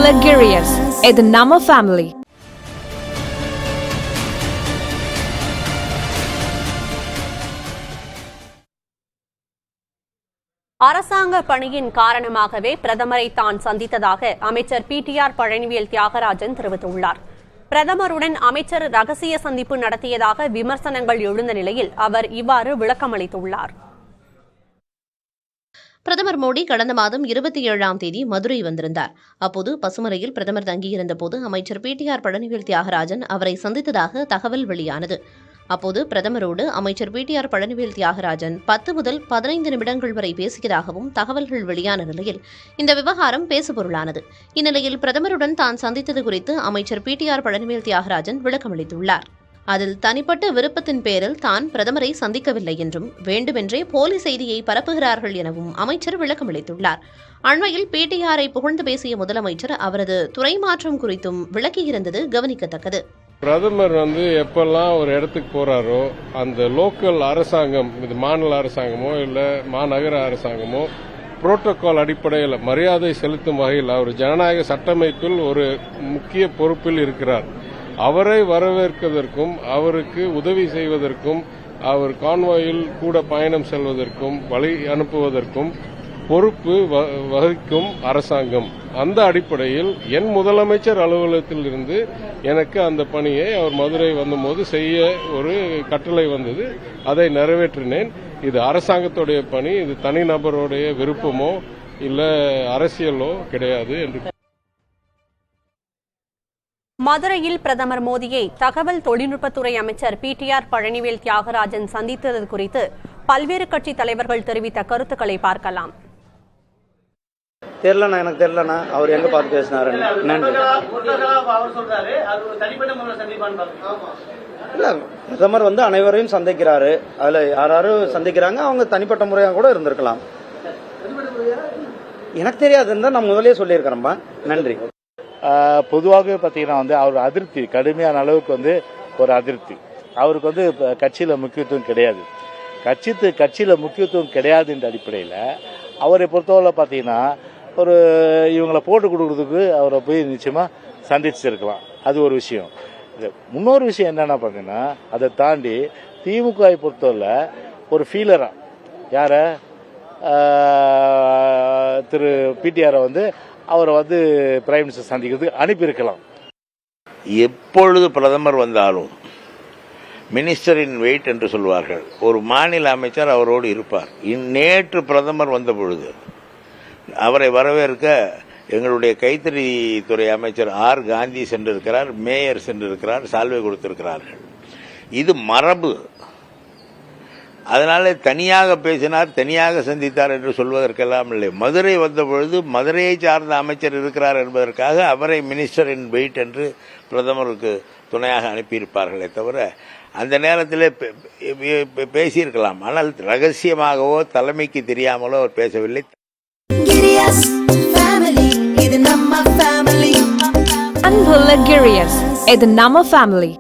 Luxurious. இது நம்ம family. அரசாங்க பணியின் காரணமாகவே பிரதமரை தான் சந்தித்ததாக அமைச்சர் பிடிஆர் பழனிவேல் தியாகராஜன் தெரிவித்துள்ளார். பிரதமருடன் அமைச்சர் ரகசிய சந்திப்பு நடத்தியதாக விமர்சனங்கள் எழுந்த நிலையில் அவர் இவ்வாறு விளக்கமளித்துள்ளார். பிரதமர் மோடி கடந்த மாதம் 27ஆம் தேதி மதுரை வந்திருந்தார். அப்போது பசுமலையில் பிரதமர் தங்கியிருந்த போது அமைச்சர் பிடிஆர் பழனிவேல் தியாகராஜன் அவரை சந்தித்ததாக தகவல் வெளியானது. அப்போது பிரதமரோடு அமைச்சர் பிடிஆர் பழனிவேல் தியாகராஜன் 10 முதல் 15 நிமிடங்கள் வரை பேசியதாகவும் தகவல்கள் வெளியான நிலையில் இந்த விவகாரம் பேசுபொருளானது. இந்நிலையில் பிரதமருடன் தான் சந்தித்தது குறித்து அமைச்சர் பிடிஆர் பழனிவேல் தியாகராஜன் விளக்கமளித்துள்ளார். அதில் தனிப்பட்ட விருப்பத்தின் பேரில் தான் பிரதமரை சந்திக்கவில்லை என்றும் வேண்டுமென்றே போலி செய்தியை பரப்புகிறார்கள் எனவும் அமைச்சர் விளக்கமளித்துள்ளார். அண்மையில் பிடிஆரை புகழ்ந்து பேசிய முதலமைச்சர் அவரது துறை மாற்றம் குறித்தும் விளக்கியிருந்தது கவனிக்கத்தக்கது. பிரதமர் எப்பெல்லாம் ஒரு இடத்துக்கு போறாரோ அந்த லோக்கல் அரசாங்கம், இது மாநில அரசாங்கமோ இல்ல மாநகர அரசாங்கமோ புரோட்டோகால் அடிப்படையில் மரியாதை செலுத்தும் வகையில் அவர் ஜனநாயக சட்டமைப்பில் ஒரு முக்கிய பொறுப்பில் இருக்கிறார். அவரை வரவேற்கதற்கும் அவருக்கு உதவி செய்வதற்கும் அவர் கான்வாயில் கூட பயணம் செல்வதற்கும் வழி அனுப்புவதற்கும் பொறுப்பு வகிக்கும் அரசாங்கம். அந்த அடிப்படையில் என் முதலமைச்சர் அலுவலகத்தில் இருந்து எனக்கு அந்த பணியை அவர் மதுரை வந்தபோது செய்ய ஒரு கட்டளை வந்தது. அதை நிறைவேற்றினேன். இது அரசாங்கத்துடைய பணி, இது தனிநபருடைய விருப்பமோ இல்ல அரசியலோ கிடையாது என்று. மதுரையில் பிரதமர் மோடியை தகவல் தொழில்நுட்பத்துறை அமைச்சர் பிடிஆர் பழனிவேல் தியாகராஜன் சந்தித்தது குறித்து பல்வேறு கட்சி தலைவர்கள் தெரிவித்த கருத்துக்களை பார்க்கலாம். தெரியலண்ணா, எனக்கு தெரியலண்ணா அவர் எங்க பார்த்து பேசினாரு. இல்ல, பிரதமர் அனைவரையும் சந்திக்கிறாரு. அதுல யாரும் சந்திக்கிறாங்க, அவங்க தனிப்பட்ட முறையா கூட இருந்திருக்கலாம். எனக்கு தெரியாதுன்னு தான் நான் முதலே சொல்லியிருக்கிறேன்பா. நன்றி. பொதுவாகவே பார்த்தீங்கன்னா அவர் அதிருப்தி, கடுமையான அளவுக்கு ஒரு அதிருப்தி. அவருக்கு கட்சியில முக்கியத்துவம் கிடையாது. கட்சியில முக்கியத்துவம் கிடையாதுன்ற அடிப்படையில் அவரை பொறுத்தவரை பார்த்தீங்கன்னா ஒரு இவங்களை போட்டு கொடுக்கறதுக்கு அவரை போய் நிச்சயமா சந்திச்சிருக்கலாம். அது ஒரு விஷயம். இன்னொரு விஷயம் என்னன்னா பார்த்தீங்கன்னா அதை தாண்டி திமுகவை பொறுத்தவரை ஒரு ஃபீலரா யார திரு பிடிஆரை அவரை பிரைம் மினிஸ்டர் சந்திக்கிறதுக்கு அனுப்பியிருக்கலாம். எப்பொழுது பிரதமர் வந்தாலும் மினிஸ்டர் இன் வெயிட் என்று சொல்வார்கள். ஒரு மாநில அமைச்சர் அவரோடு இருப்பார். நேற்று பிரதமர் வந்த பொழுது அவரை வரவேற்க எங்களுடைய கைத்தறித்துறை அமைச்சர் ஆர் காந்தி சென்றிருக்கிறார், மேயர் சென்றிருக்கிறார், சால்வை கொடுத்திருக்கிறார்கள். இது மரபு. அதனால தனியாக பேசினார், தனியாக சந்தித்தார் என்று சொல்வதற்கெல்லாம் இல்லை. மதுரை வந்த பொழுது மதுரையை சார்ந்த அமைச்சர் இருக்கிறார் என்பதற்காக அவரை மினிஸ்டர் இன் வெயிட் என்று பிரதமருக்கு துணையாக அனுப்பியிருப்பார்களே தவிர அந்த நேரத்தில் பேசியிருக்கலாம். ஆனால் ரகசியமாகவோ தலைமைக்கு தெரியாமலோ அவர் பேசவில்லை. அன்பு Luxurious. இது நம்ம family.